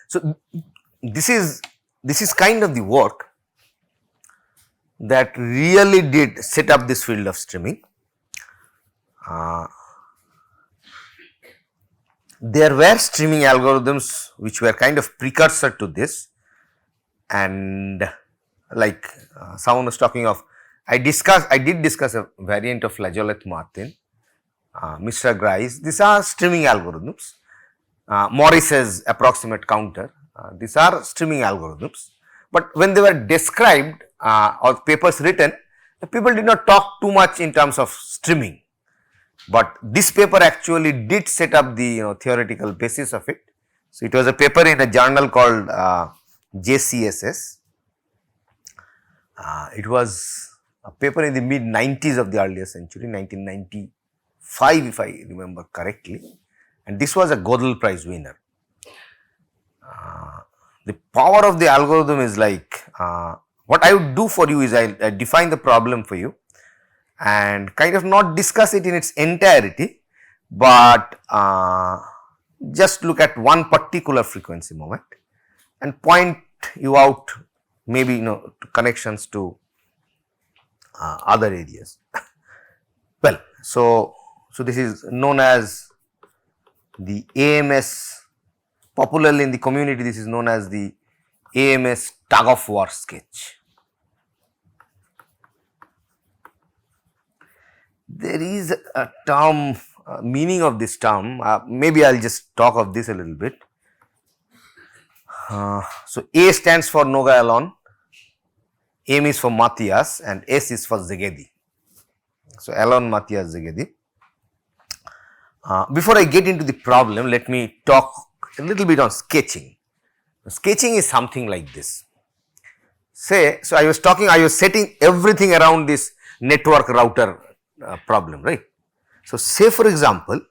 So, this is kind of the work that really did set up this field of streaming. There were streaming algorithms which were kind of precursor to this, and like someone was talking of, I did discuss a variant of Lajolet-Martin, Mr. Grice. These are streaming algorithms. Morris's approximate counter, these are streaming algorithms, but when they were described or papers written, the people did not talk too much in terms of streaming. But this paper actually did set up the theoretical basis of it. So, it was a paper in a journal called JCSS. It was a paper in the mid 90s of the earlier century, 1995 if I remember correctly, and this was a Gödel Prize winner. The power of the algorithm is like, what I would do for you is I define the problem for you and kind of not discuss it in its entirety, but just look at one particular frequency moment and point you out maybe connections to other areas. Well, so this is known as the AMS, popularly in the community this is known as the AMS tug of war sketch. There is a term, meaning of this term, maybe I will just talk of this a little bit. So, A stands for Noga Alon, M is for Matthias and S is for Szegedy. So, Alon, Matthias, Szegedy. Before I get into the problem, let me talk a little bit on sketching. Sketching is something like this. Say, so I was setting everything around this network router problem, right. So, say for example,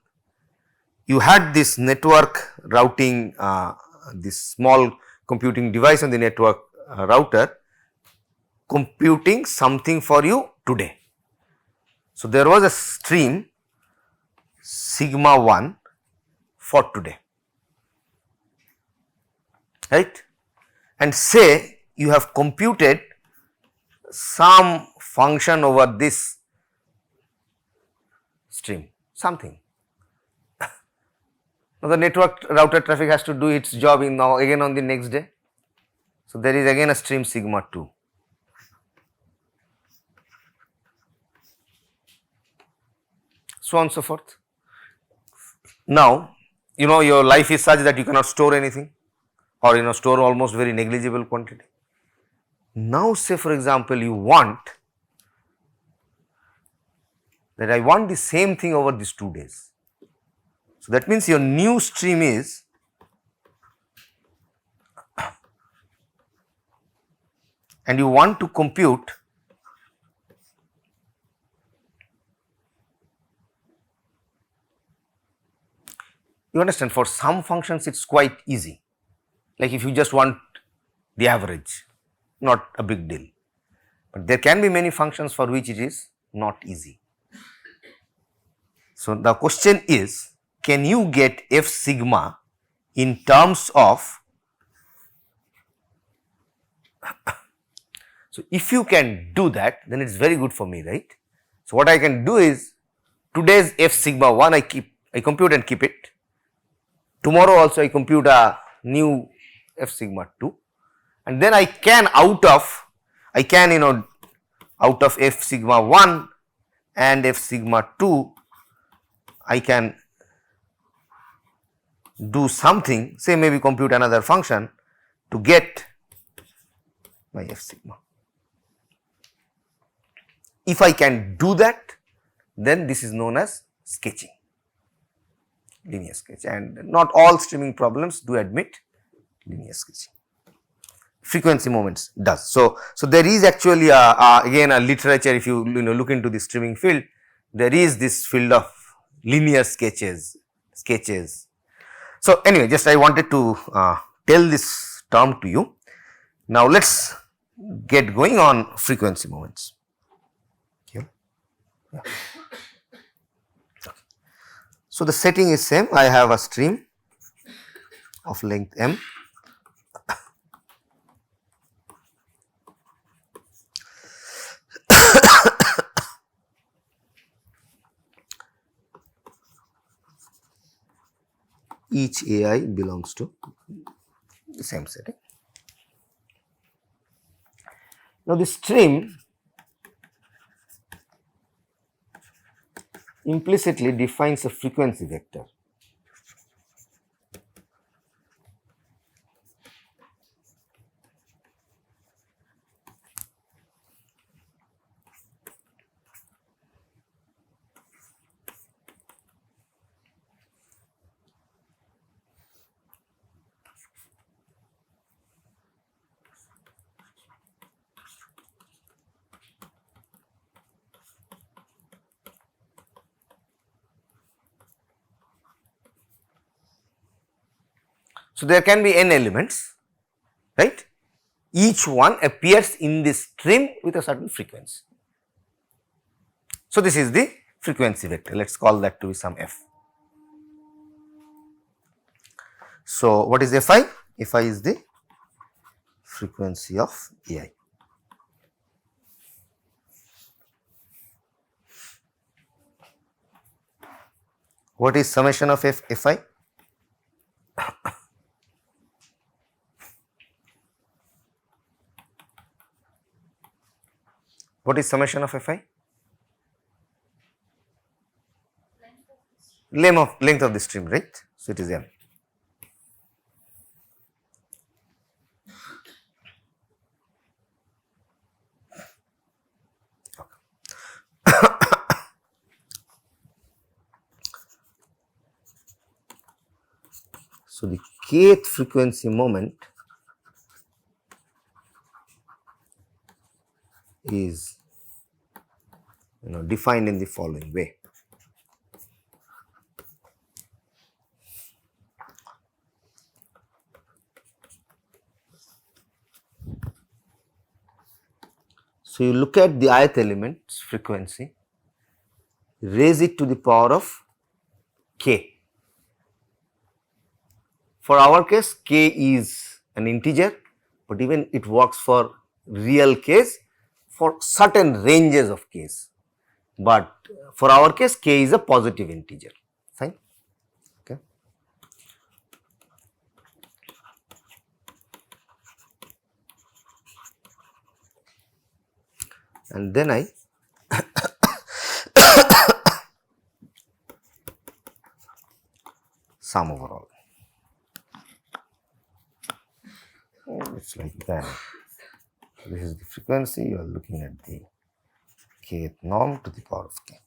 you had this network routing, this small computing device on the network router computing something for you today. So, there was a stream sigma 1 for today, right, and say you have computed some function over this stream, something. Now, the network router traffic has to do its job again on the next day. So, there is again a stream sigma 2. So on and so forth. Now, your life is such that you cannot store anything or store almost very negligible quantity. Now, say for example, you want that I want the same thing over these 2 days. So, that means your new stream is and you want to compute you understand, for some functions it is quite easy, like if you just want the average, not a big deal, but there can be many functions for which it is not easy. So, the question is, can you get f sigma in terms of, so if you can do that, then it is very good for me, right. So, what I can do is today's f sigma 1 I compute and keep it, tomorrow also I compute a new f sigma 2, and then I can out of f sigma 1 and f sigma 2 I can do something, say maybe compute another function to get my f sigma. If I can do that, then this is known as sketching, linear sketch, and not all streaming problems do admit linear sketching. Frequency moments does. So there is actually again a literature, if you look into the streaming field, there is this field of linear sketches. So anyway, just I wanted to tell this term to you. Now let us get going on frequency moments. Okay. Yeah. Okay. So the setting is same. I have a stream of length m. each AI belongs to the same setting. Now, the stream implicitly defines a frequency vector. So, there can be n elements, right. Each one appears in this stream with a certain frequency. So, this is the frequency vector, let us call that to be some f. So, what is Fi? Fi is the frequency of AI. What is summation of Fi? What is summation of Fi? Length of the stream, right? So, it is m. So, the kth frequency moment is defined in the following way. So, you look at the ith element's frequency, raise it to the power of k. For our case, k is an integer, but even it works for real case for certain ranges of k's, but for our case k is a positive integer, fine. Okay. And then I sum over all. It is like that. This is the frequency, you are looking at the kth norm to the power of k.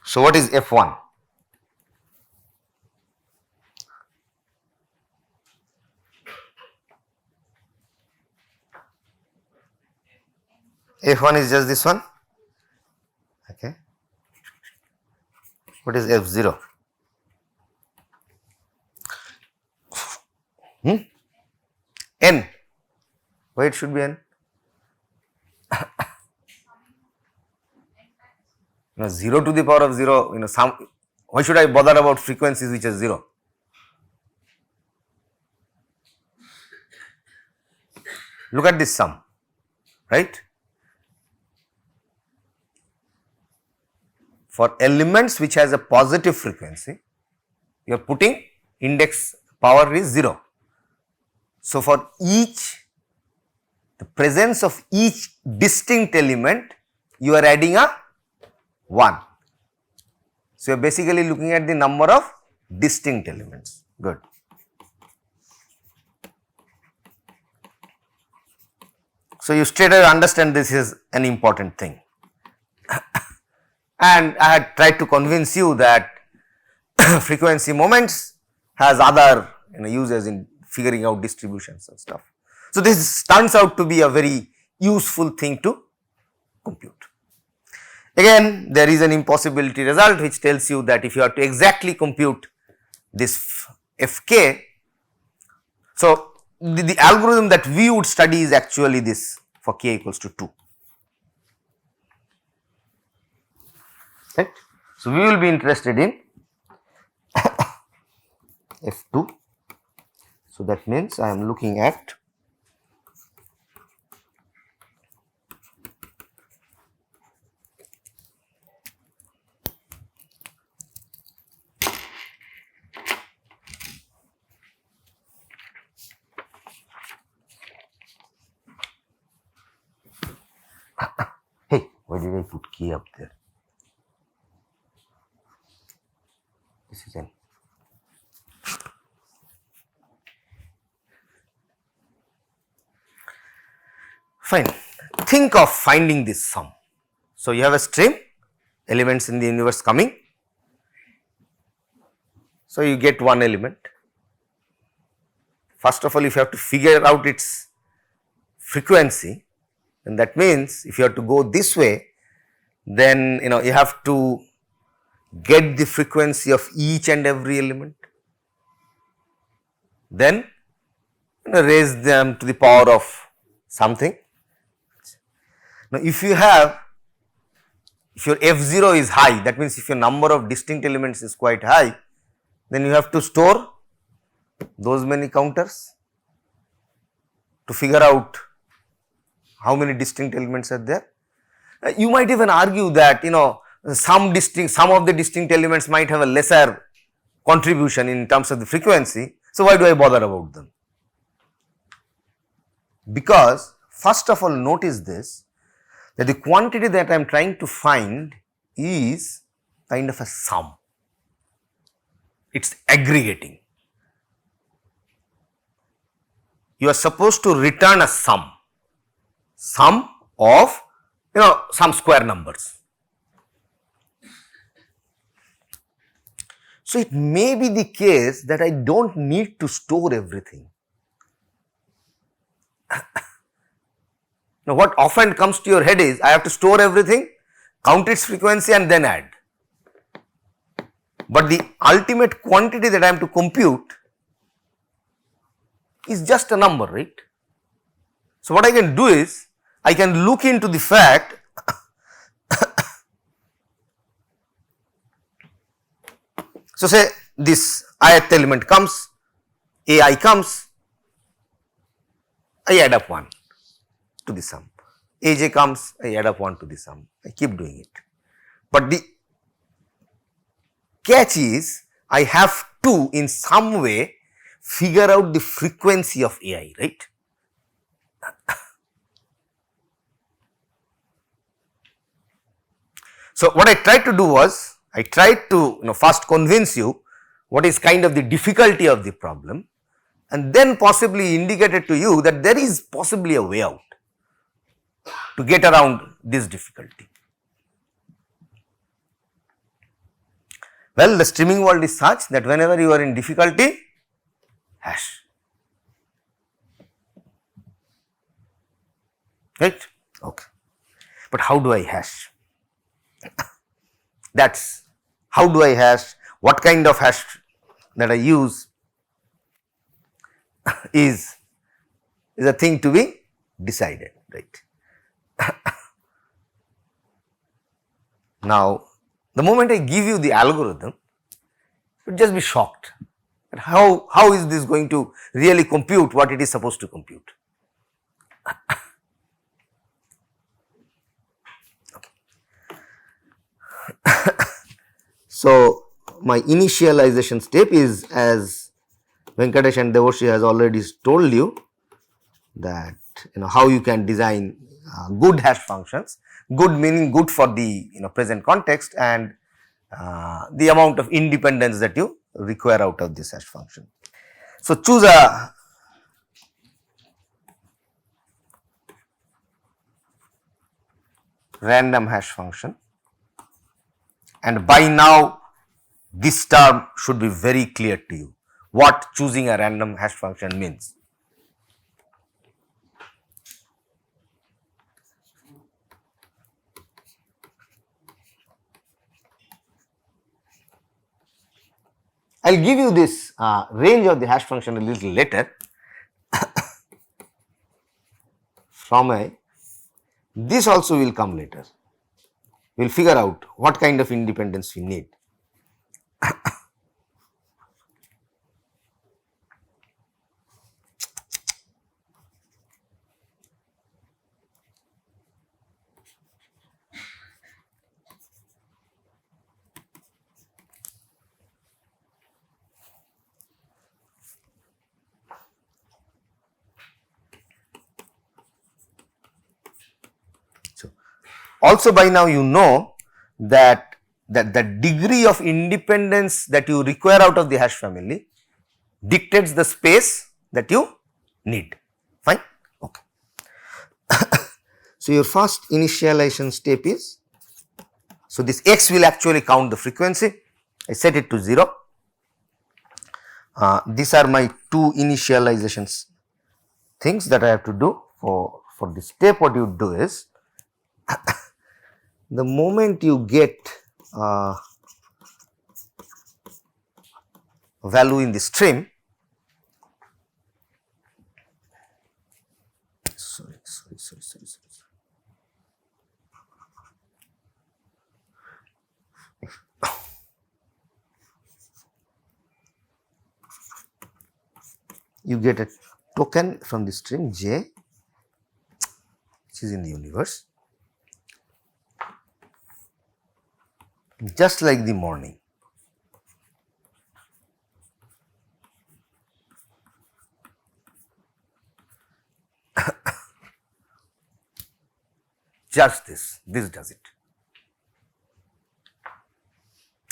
So, what is F1? F1 is just this one. Okay. What is F0? N. Why it should be N? 0 to the power of 0, why should I bother about frequencies which are 0? Look at this sum, right? For elements which has a positive frequency, you are putting index power is 0. So, for the presence of each distinct element, you are adding a 1. So, you are basically looking at the number of distinct elements. Good. So, you straight away understand this is an important thing. And I had tried to convince you that frequency moments has other uses in figuring out distributions and stuff. So, this turns out to be a very useful thing to compute. Again, there is an impossibility result which tells you that if you have to exactly compute this Fk, so the algorithm that we would study is actually this for k equals to 2. Right. So, we will be interested in F2. So, that means I am looking at Why did I put K up there? This is N. Fine. Think of finding this sum. So, you have a stream, elements in the universe coming. So, you get one element. First of all, if you have to figure out its frequency, then that means if you have to go this way, then you have to get the frequency of each and every element, then raise them to the power of something. Now, if your F0 is high, that means if your number of distinct elements is quite high, then you have to store those many counters to figure out how many distinct elements are there. You might even argue that some of the distinct elements might have a lesser contribution in terms of the frequency. So, why do I bother about them? Because first of all, notice this, that the quantity that I am trying to find is kind of a sum. It is aggregating. You are supposed to return a sum of some square numbers. So, it may be the case that I do not need to store everything. Now, what often comes to your head is I have to store everything, count its frequency and then add. But the ultimate quantity that I am to compute is just a number, right? So, what I can do is I can look into the fact so say this ith element comes, ai comes, I add up 1 to the sum, aj comes, I add up 1 to the sum, I keep doing it. But the catch is I have to in some way figure out the frequency of ai, right? So, what I tried to do was, I tried to first convince you what is kind of the difficulty of the problem, and then possibly indicated to you that there is possibly a way out to get around this difficulty. Well, the streaming world is such that whenever you are in difficulty, hash, right? Okay. But how do I hash? That is, how do I hash, what kind of hash that I use is a thing to be decided, right. Now, the moment I give you the algorithm, you would just be shocked at how is this going to really compute what it is supposed to compute. So, my initialization step is, as Venkatesh and Devoshi has already told you, that how you can design good hash functions, good meaning good for the present context, and the amount of independence that you require out of this hash function. So, choose a random hash function, and by now this term should be very clear to you what choosing a random hash function means. I will give you this range of the hash function a little later from this also will come later. We will figure out what kind of independence we need. So, Also by now you know that the degree of independence that you require out of the hash family dictates the space that you need. Fine? Okay. So your first initialization step is, so this x will actually count the frequency. I set it to 0. These are my two initializations things that I have to do for this step. What you do is, the moment you get value in the stream, sorry, you get a token from the string j, which is in the universe, just like the morning. Just this does it.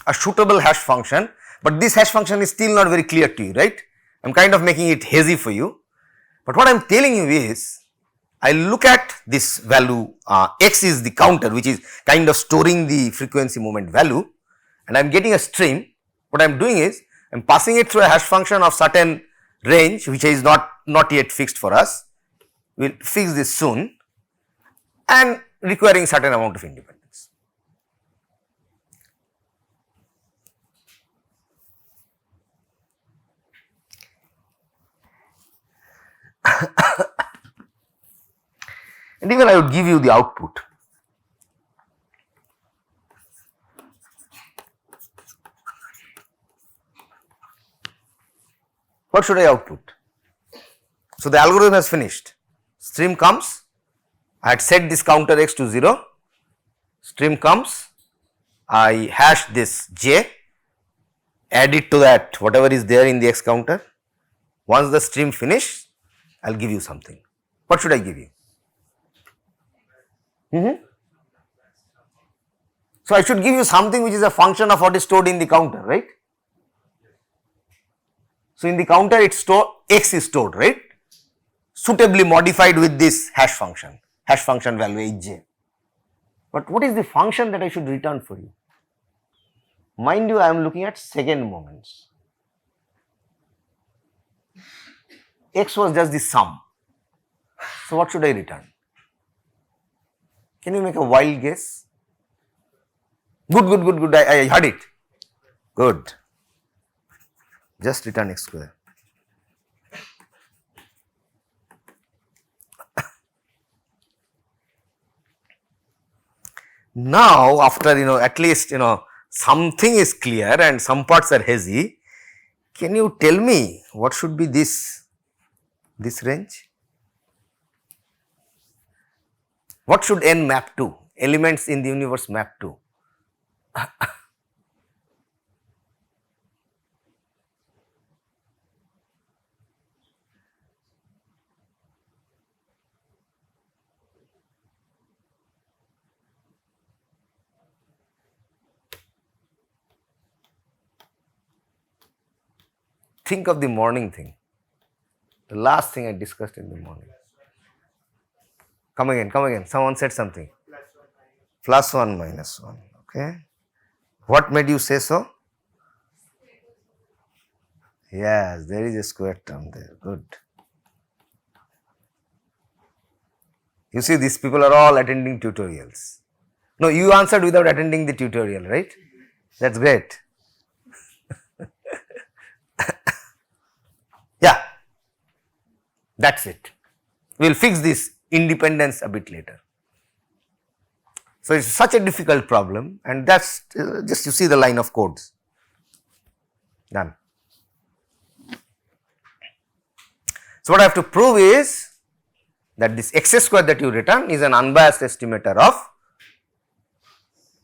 A suitable hash function, but this hash function is still not very clear to you, right? I am kind of making it hazy for you, but what I am telling you is, I look at this value, x is the counter which is kind of storing the frequency moment value, and I am getting a stream. What I am doing is, I am passing it through a hash function of certain range which is not yet fixed for us. We will fix this soon, and requiring certain amount of independence. And even I would give you the output. What should I output? So the algorithm has finished. Stream comes, I had set this counter x to 0, stream comes, I hash this j, add it to that whatever is there in the x counter. Once the stream finish, I will give you something. What should I give you? So I should give you something which is a function of what is stored in the counter, right? So in the counter it's stored, x is stored, right? Suitably modified with this hash function value hj. But what is the function that I should return for you? Mind you, I am looking at second moments. X was just the sum. So what should I return? Can you make a wild guess? Good. I heard it. Good. Just return x square. Now, after at least something is clear and some parts are hazy, can you tell me what should be this range? What should n map to? Elements in the universe map to? Think of the morning thing, the last thing I discussed in the morning. Come again, someone said something. +1 -1, okay. What made you say so? Yes, there is a square term there, good. You see, these people are all attending tutorials. No, you answered without attending the tutorial, right? That's great. Yeah, that's it. We will fix this independence a bit later. So it's such a difficult problem, and that's just you see the line of codes. Done. So what I have to prove is that this x square that you return is an unbiased estimator of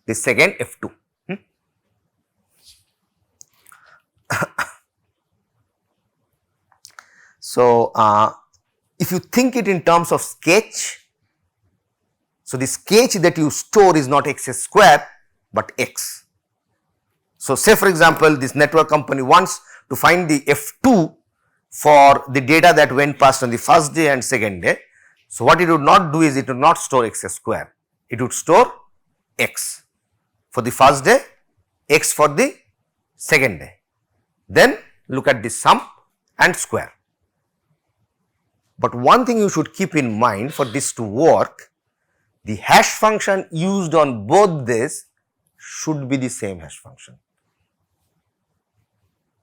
the second f2. So if you think it in terms of sketch, So, the sketch that you store is not x square, but x. So, say for example, this network company wants to find the F2 for the data that went past on the first day and second day. So, what it would not do is it would not store x square, it would store x for the first day, x for the second day. Then look at the sum and square. But one thing you should keep in mind, for this to work, the hash function used on both this should be the same hash function,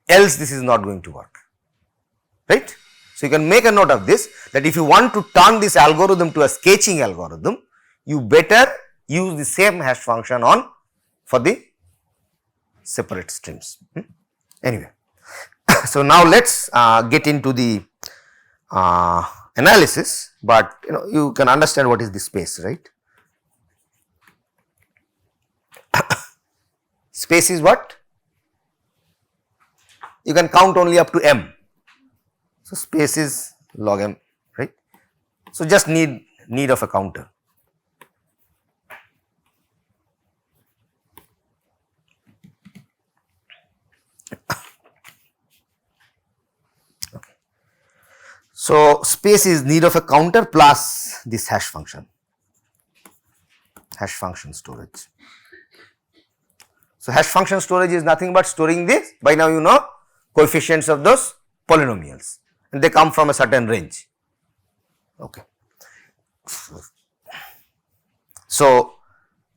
else this is not going to work, right. So, you can make a note of this, that if you want to turn this algorithm to a sketching algorithm, you better use the same hash function on for the separate streams. Anyway, so now let us get into the analysis, but you can understand what is the space, right. Space is what? You can count only up to m. So, space is log m, right. So, just need of a counter. Okay. So, space is need of a counter plus this hash function storage. So, hash function storage is nothing but storing this, by now you know, coefficients of those polynomials, and they come from a certain range. Okay. So,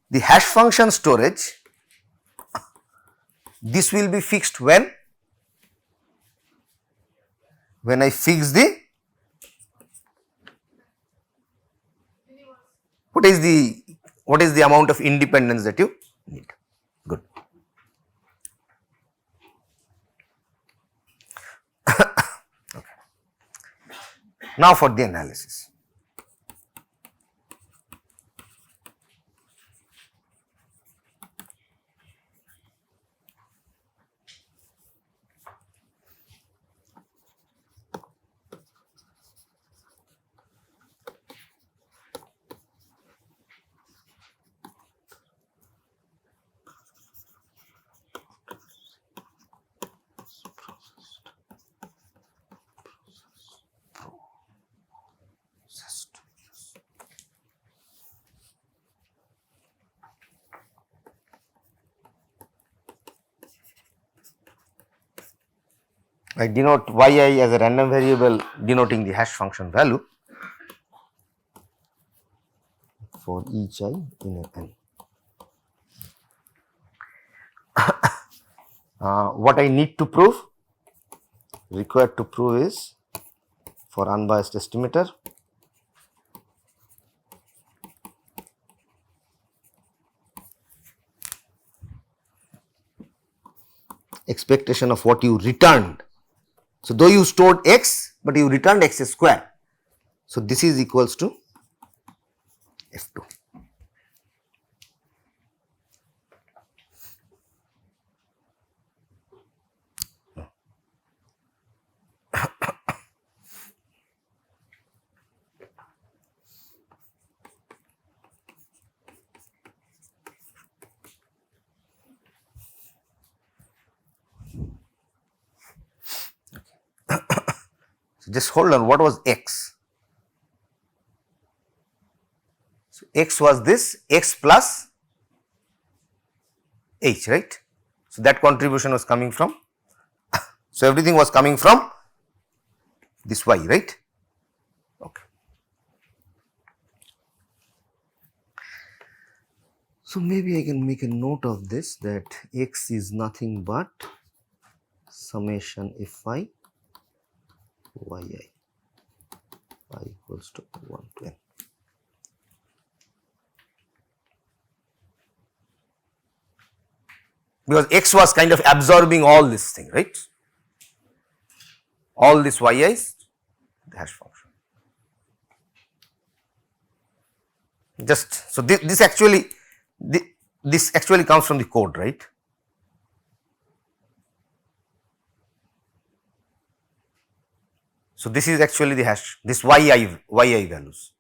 the hash function storage, this will be fixed when I fix the, what is the amount of independence that you need. Good. Okay. Now for the analysis. I denote yi as a random variable denoting the hash function value for each I in a n. What I need to prove, required to prove is, for unbiased estimator, expectation of what you returned. So, though you stored x, but you returned x square. So, this is equals to F2. So, just hold on, what was x? So, x was this x plus h, right. So, that contribution was coming from, so everything was coming from this y, right. Okay. So, maybe I can make a note of this, that x is nothing but summation fi yi, I equals to 1 to n. Because x was kind of absorbing all this thing, right, all this yi's, the hash function. Just so this actually comes from the code, right. So, this is actually the hash, this yi values,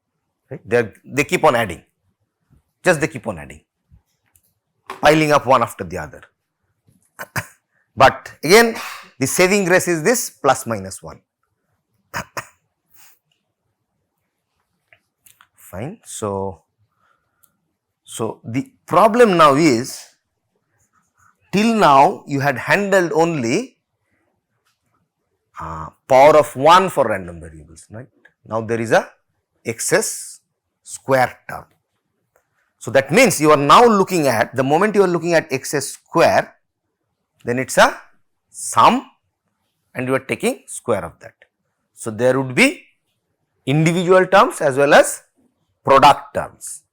right, they keep on adding. just they keep on adding, piling up one after the other. But again the saving grace is this plus minus 1. Fine. So the problem now is, till now you had handled only power of 1 for random variables, right. Now there is a excess square term. So that means you are now looking at, the moment you are looking at excess square, then it is a sum and you are taking square of that. So there would be individual terms as well as product terms,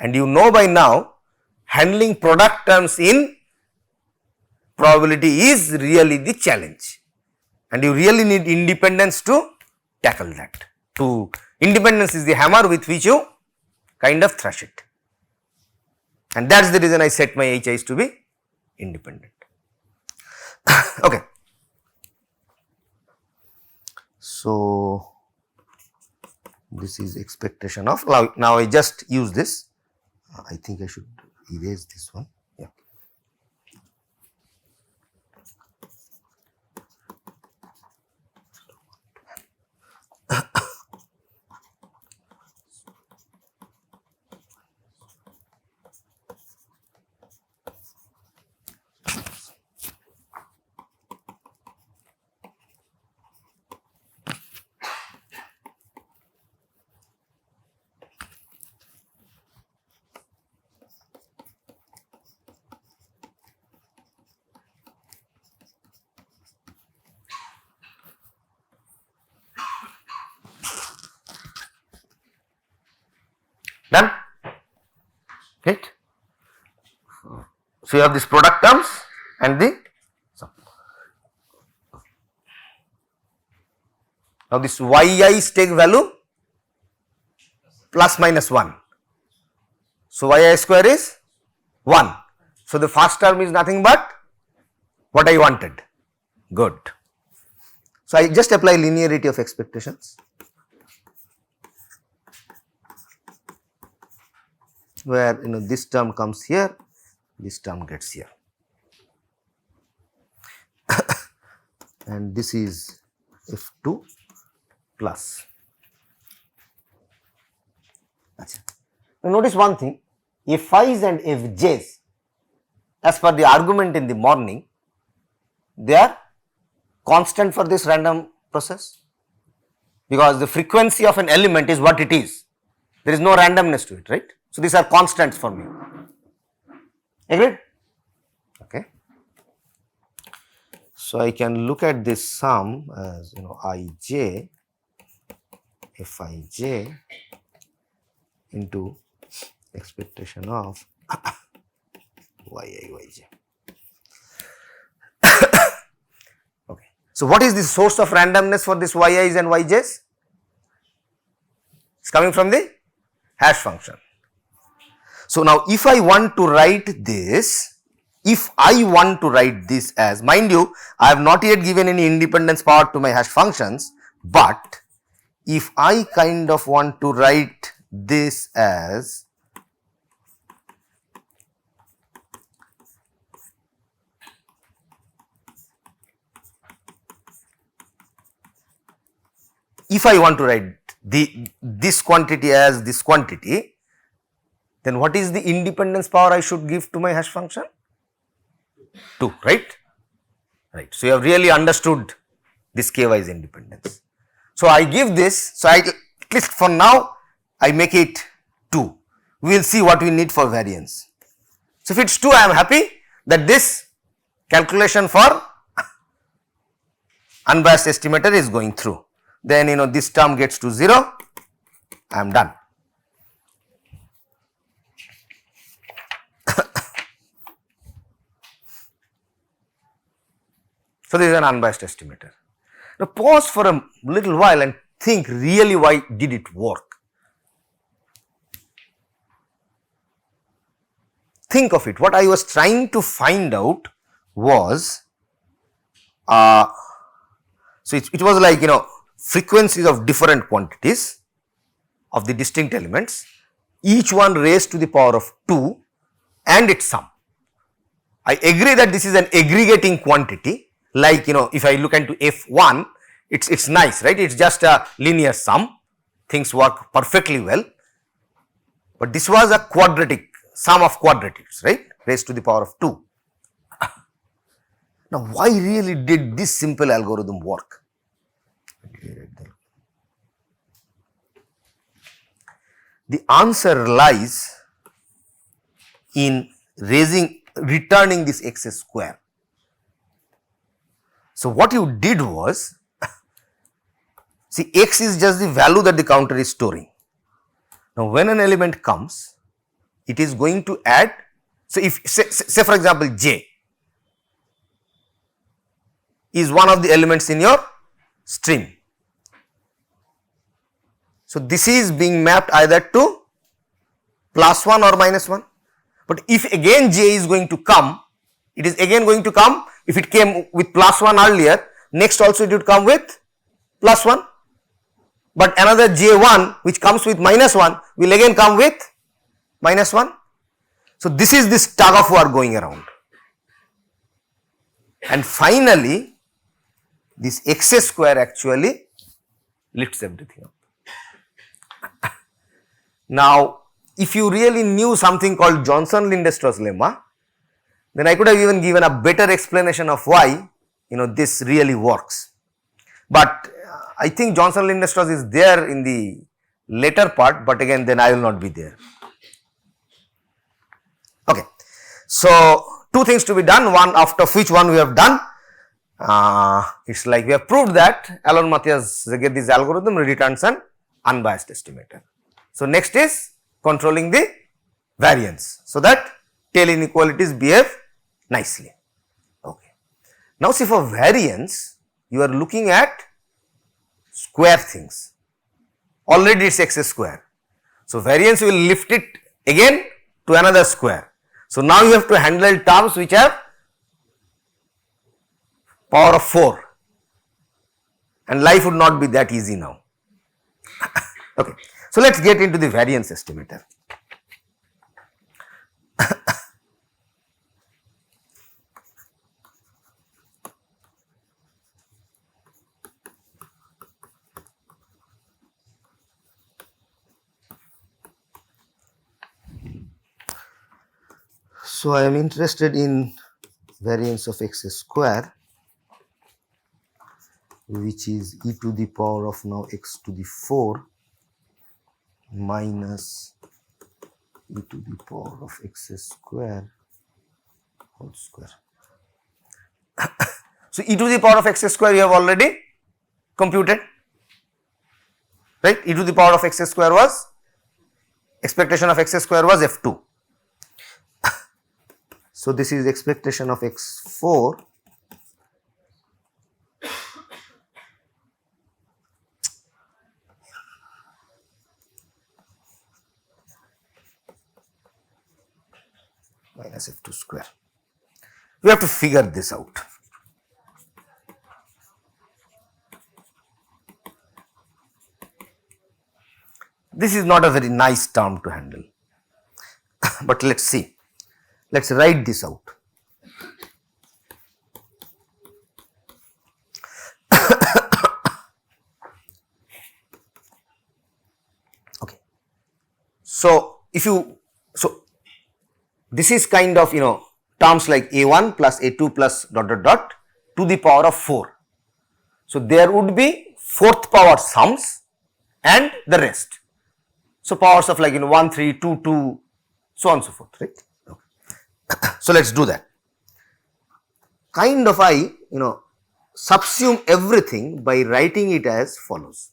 and you know by now handling product terms in probability is really the challenge, and you really need independence to tackle that. Independence is the hammer with which you kind of thrash it, and that is the reason I set my HIs to be independent. Okay. So this is expectation of, now I just use this, I think I should erase this one. Yeah. Done, right. So you have this product terms and the sum. Now this yi's take value plus minus 1. So yi square is 1. So the first term is nothing but what I wanted. Good. So I just apply linearity of expectations, where this term comes here, this term gets here, and this is F2 plus. Now notice one thing, Fi's and Fj's, as per the argument in the morning, they are constant for this random process, because the frequency of an element is what it is, there is no randomness to it, right. So these are constants for me. Agreed? Okay. So I can look at this sum as Ij, Fij into expectation of Yi, Yj. Okay. So what is the source of randomness for this Yi's and Yj's? It's coming from the hash function. So now if I want to write this, as, mind you, I have not yet given any independence power to my hash functions, but if I kind of want to write this as this quantity as this quantity, then what is the independence power I should give to my hash function? 2, right? Right. So you have really understood this k-wise independence. So I give this, so at least for now I make it 2. We will see what we need for variance. So if it is 2, I am happy that this calculation for unbiased estimator is going through. Then this term gets to 0, I am done. So this is an unbiased estimator. Now pause for a little while and think really why did it work. Think of it. What I was trying to find out was, so it was like frequencies of different quantities of the distinct elements, each one raised to the power of 2 and its sum. I agree that this is an aggregating quantity, like if I look into f1, it's nice, right? It's just a linear sum, things work perfectly well, but this was a quadratic sum of quadratics, right, raised to the power of 2. Now, why really did this simple algorithm work? The answer lies in returning this x square. So, what you did was, see, x is just the value that the counter is storing. Now, when an element comes, it is going to add, so if say for example, j is one of the elements in your string. So, this is being mapped either to +1 or -1, but if again j is going to come, it is again going to come, if it came with +1 earlier, next also it would come with +1, but another j1 which comes with -1 will again come with -1. So, this is this tug of war going around, and finally this x square actually lifts everything up. Now, if you really knew something called Johnson-Lindström's lemma, then I could have even given a better explanation of why this really works. But I think Johnson-Lindström is there in the later part, but again then I will not be there. Okay. So, two things to be done, one after which one we have done. It's like we have proved that Alon Matthias Zegedi's algorithm returns an unbiased estimator. So, next is controlling the variance, so that tail inequalities behave nicely. Okay. Now, see, for variance you are looking at square things, already it is x square. So, variance will lift it again to another square. So, now you have to handle terms which have power of 4, and life would not be that easy now. Okay. So, let us get into the variance estimator. So, I am interested in variance of x square, which is e to the power of now x to the 4 minus e to the power of x square whole square. So, e to the power of x square you have already computed, right? E to the power of x square was, expectation of x square was f2. So, this is expectation of x4 minus f2 square. We have to figure this out. This is not a very nice term to handle, but let us see. Let us write this out. Okay. So, if you, so this is kind of terms like a1 plus a2 plus dot dot dot to the power of 4. So, there would be 4th power sums and the rest. So, powers of like 1, 3, 2, 2, so on and so forth, right. Okay. So, let us do that. Kind of I subsume everything by writing it as follows.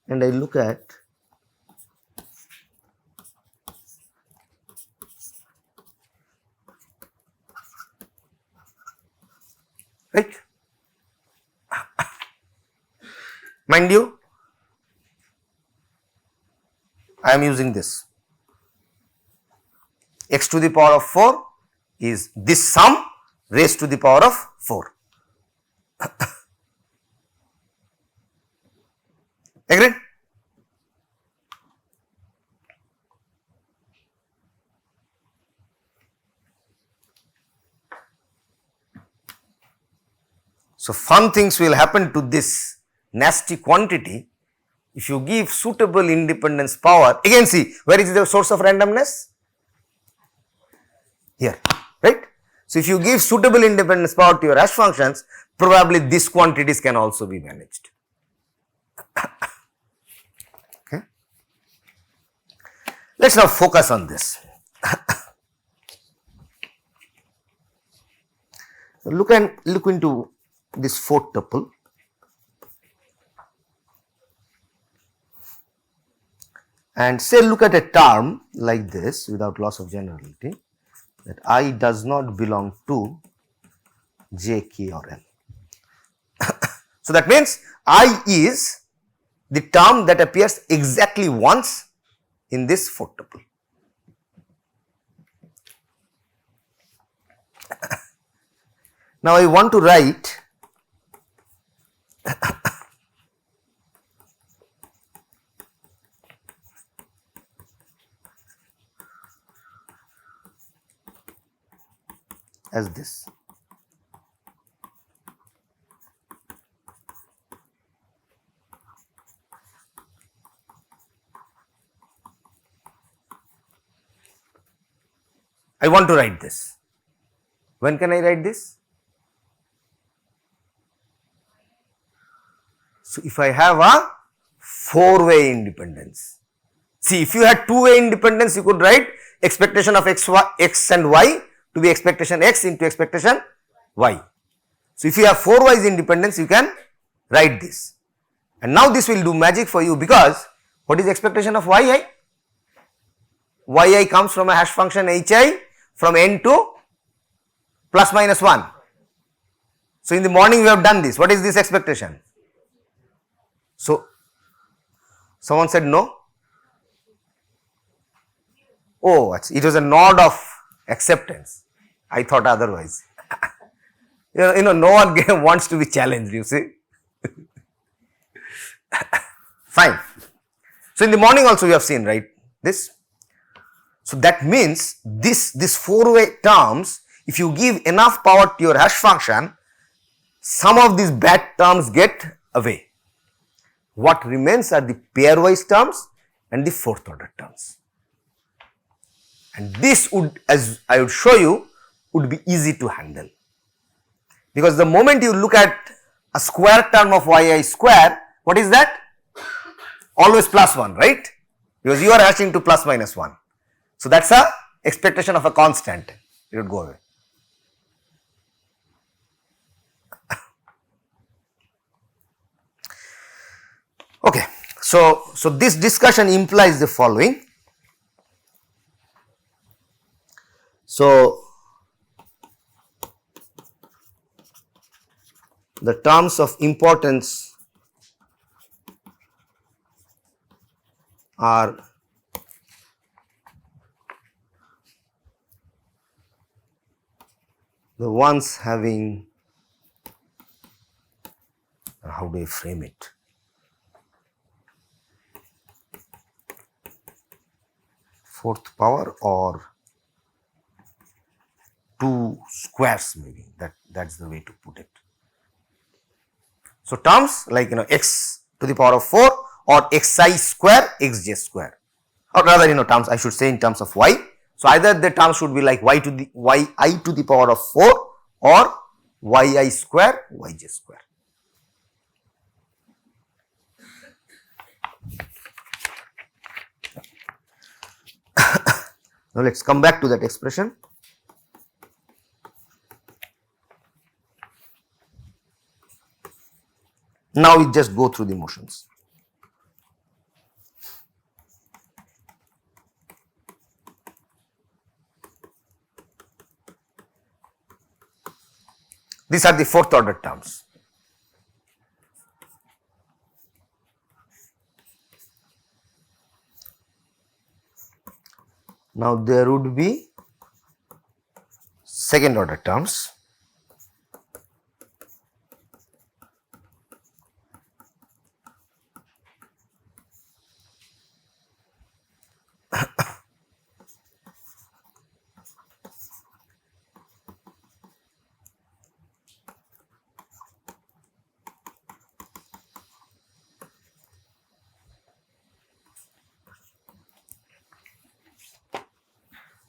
And I look at right. Mind you, I am using this. X to the power of 4 is this sum raised to the power of 4. Agreed? So, fun things will happen to this nasty quantity if you give suitable independence power. Again, see, where is the source of randomness? Here, right? So, if you give suitable independence power to your hash functions, probably these quantities can also be managed. Okay. Let us now focus on this. Look into this fourth tuple. And say look at a term like this without loss of generality, that I does not belong to J, K or L. So that means I is the term that appears exactly once in this fourth tuple. Now I want to write as this. I want to write this. When can I write this? So, if I have a 4-way independence. See, if you had 2-way independence, you could write expectation of x and y to be expectation x into expectation y. So, if you have 4 ways independence, you can write this. And now this will do magic for you, because what is expectation of yi? Yi comes from a hash function hi from n to plus minus 1. So, in the morning we have done this. What is this expectation? So, someone said no. Oh, it was a nod of acceptance. I thought otherwise. You know, no one wants to be challenged, you see. Fine. So, in the morning also we have seen, right, this. So, that means this 4-way terms, if you give enough power to your hash function, some of these bad terms get away. What remains are the pairwise terms and the 4th order terms. And this would, as I would show you, would be easy to handle. Because the moment you look at a square term of yi square, what is that? Always plus 1, right? Because you are hashing to plus minus 1. So, that is a expectation of a constant, it would go away. Okay. So, this discussion implies the following. So, the terms of importance are the ones having, how do I frame it? Fourth power or 2 squares, maybe that's the way to put it. So, terms like x to the power of 4 or xi square xj square, or rather terms I should say in terms of y. So, either the terms should be like yi to the power of 4 or yi square yj square. Now, let us come back to that expression. Now, we just go through the motions. These are the 4th order terms. Now there would be second order terms.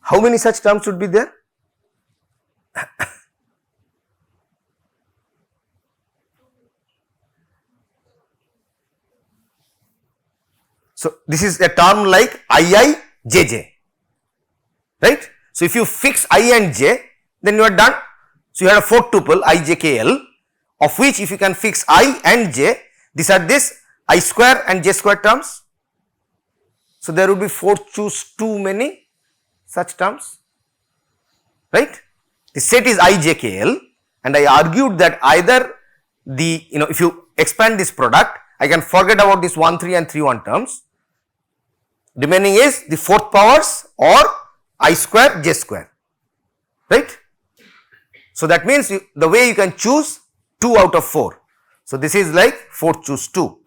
How many such terms would be there? So this is a term like II, JJ, right? So if you fix I and j, then you are done. So you had a fourth tuple I, j, k, l, of which if you can fix I and j, these are this I square and j square terms. So there would be 4, choose too many such terms, right? The set is I, j, k, l, and I argued that either the, if you expand this product, I can forget about this 1, 3 and 3, 1 terms. Remaining is the fourth powers or I square, j square, right? So that means the way you can choose 2 out of 4. So this is like 4 choose 2,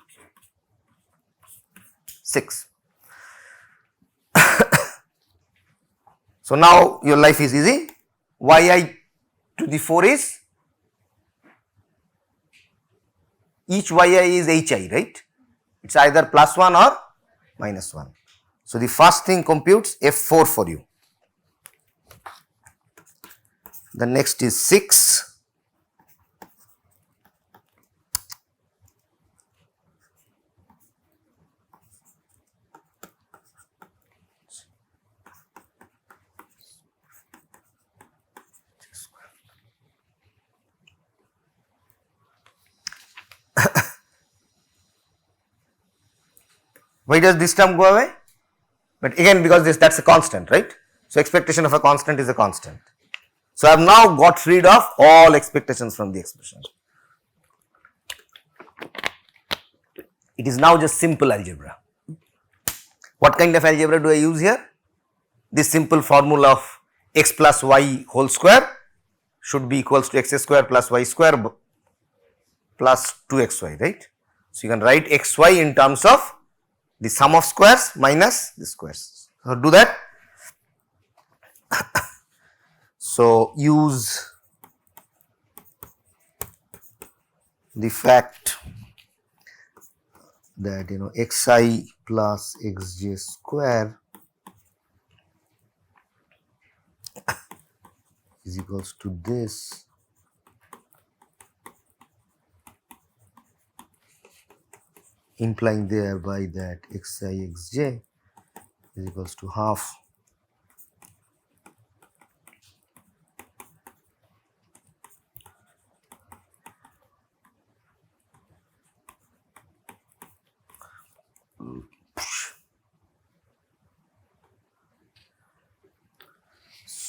6. So now your life is easy. Yi to the 4 is, each yi is hi, right? It's either plus 1 or minus 1. So the first thing computes F4 for you. The next is 6. Why does this term go away? But again, because that's a constant, right? So expectation of a constant is a constant. So I have now got rid of all expectations from the expression. It is now just simple algebra. What kind of algebra do I use here? This simple formula of x plus y whole square should be equals to x square plus y square plus 2xy, right? So you can write xy in terms of the sum of squares minus the squares. So do that. So use the fact that xi plus xj square is equals to this implying thereby that xi xj is equals to half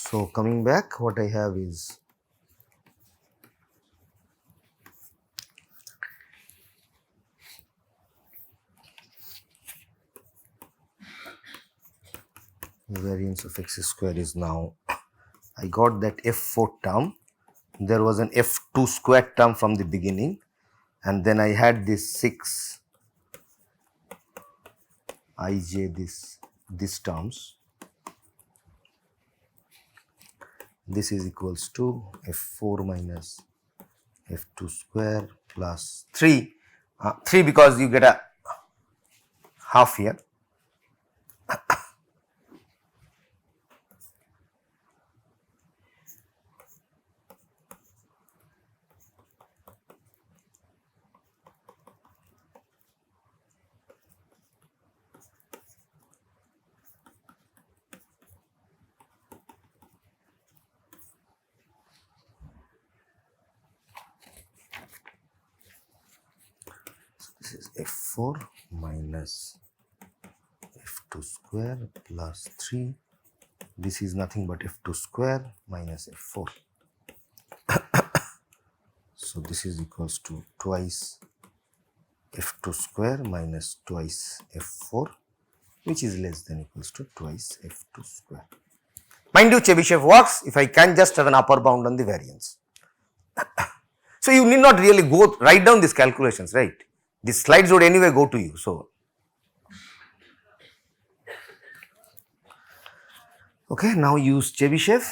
So coming back, what I have is variance of x square is now, I got that f4 term, there was an f2 square term from the beginning, and then I had this 6 ij this terms. This is equals to f4 minus f2 square plus 3, 3 because you get a half here. This is f4 minus f2 square plus 3. This is nothing but f2 square minus f4. So this is equals to twice f2 square minus twice f4. which is less than equals to twice f2 square. Mind you, Chebyshev works if I can just have an upper bound on the variance. So you need not really write down these calculations, right? These slides would anyway go to you. So, okay, now use Chebyshev.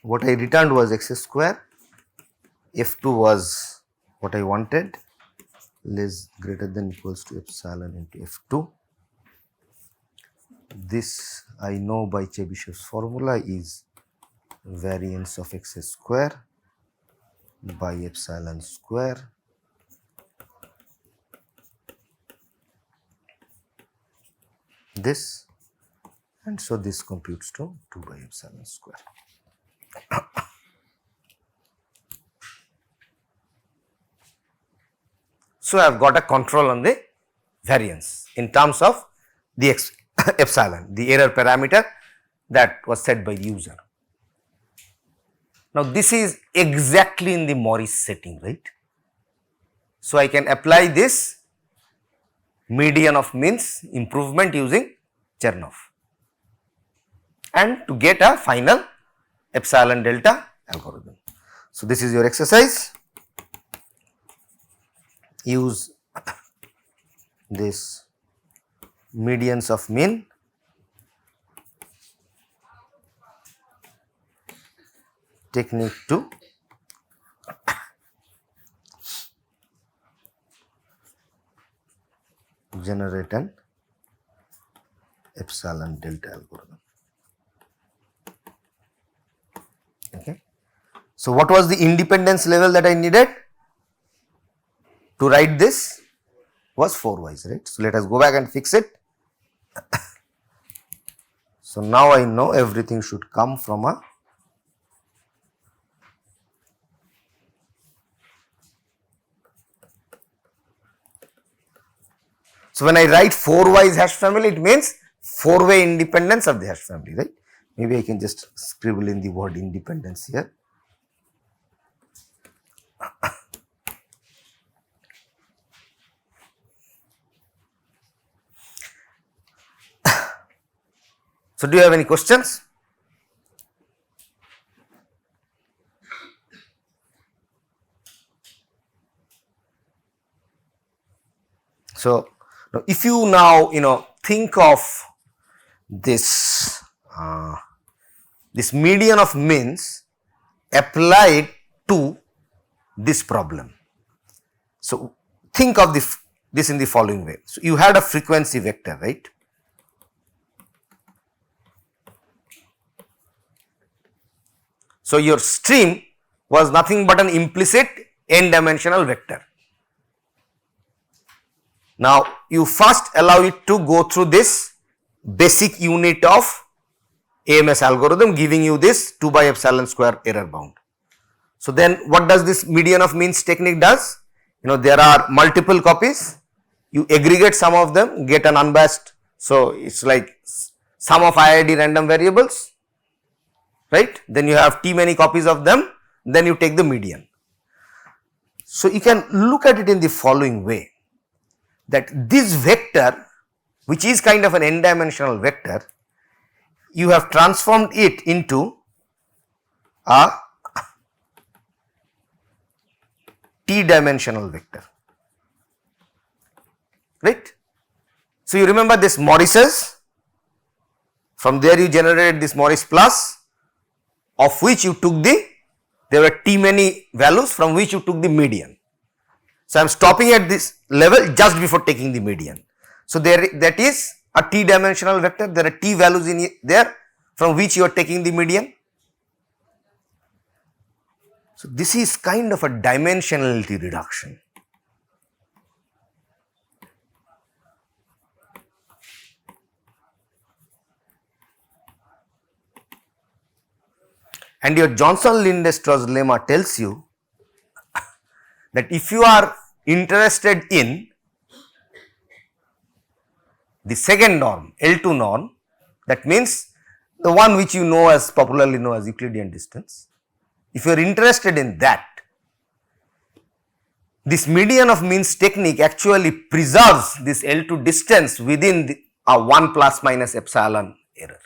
What I returned was x square, f2 was what I wanted, less greater than equals to epsilon into f2. This I know by Chebyshev's formula is variance of x square by epsilon square this, and so this computes to 2 by epsilon square. So I have got a control on the variance in terms of the epsilon, the error parameter that was set by the user. Now this is exactly in the Morris setting, right? So I can apply this median of means improvement using Chernoff and to get a final epsilon delta algorithm. So this is your exercise. Use this medians of mean technique to generate an epsilon delta algorithm. Okay. So what was the independence level that I needed to write this? Was 4y's, right? So let us go back and fix it. So now I know everything should come from a so when I write 4y's hash family, it means 4-way independence of the hash family, right? Maybe I can just scribble in the word independence here. So do you have any questions? So if you now think of this this median of means applied to this problem. So think of this in the following way. So you had a frequency vector, right? So your stream was nothing but an implicit n-dimensional vector. Now you first allow it to go through this basic unit of AMS algorithm, giving you this 2 by epsilon square error bound. So then what does this median of means technique does? There are multiple copies, you aggregate some of them, get an unbiased, so it's like sum of IID random variables, right? Then you have t many copies of them, then you take the median. So you can look at it in the following way, that this vector, which is kind of an n-dimensional vector, you have transformed it into a t-dimensional vector, right? So you remember this Morris's, from there you generated this Morris plus, of which you took there were t many values from which you took the median. So I am stopping at this level just before taking the median. So that is a t-dimensional vector, there are t values in there from which you are taking the median. So this is kind of a dimensionality reduction. And your Johnson-Lindström's lemma tells you that if you are interested in the second norm, L2 norm, that means the one which you know as popularly known as Euclidean distance. If you are interested in that, this median of means technique actually preserves this L2 distance within a 1 plus minus epsilon error,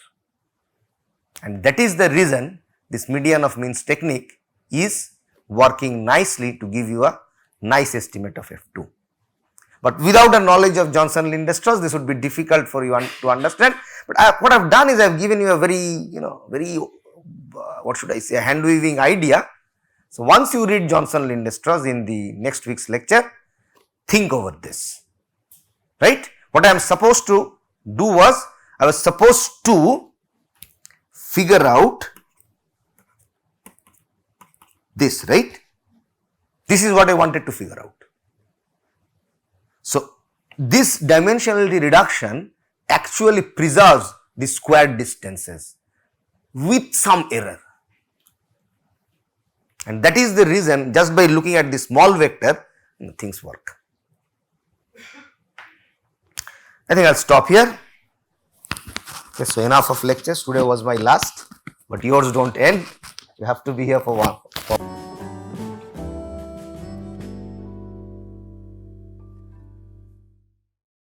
and that is the reason this median of means technique is working nicely to give you a nice estimate of F2. But without a knowledge of Johnson-Linde-Strauss, this would be difficult for you to understand. But what I have done is I have given you a very, what should I say, a hand waving idea. So, once you read Johnson-Linde-Strauss in the next week's lecture, think over this, right. What I am supposed to do was, I was supposed to figure out this, right. This is what I wanted to figure out. So, this dimensionality reduction actually preserves the squared distances with some error, and that is the reason just by looking at the small vector things work. I think I will stop here. Okay, so enough of lectures. Today was my last, but yours do not end. You have to be here for one.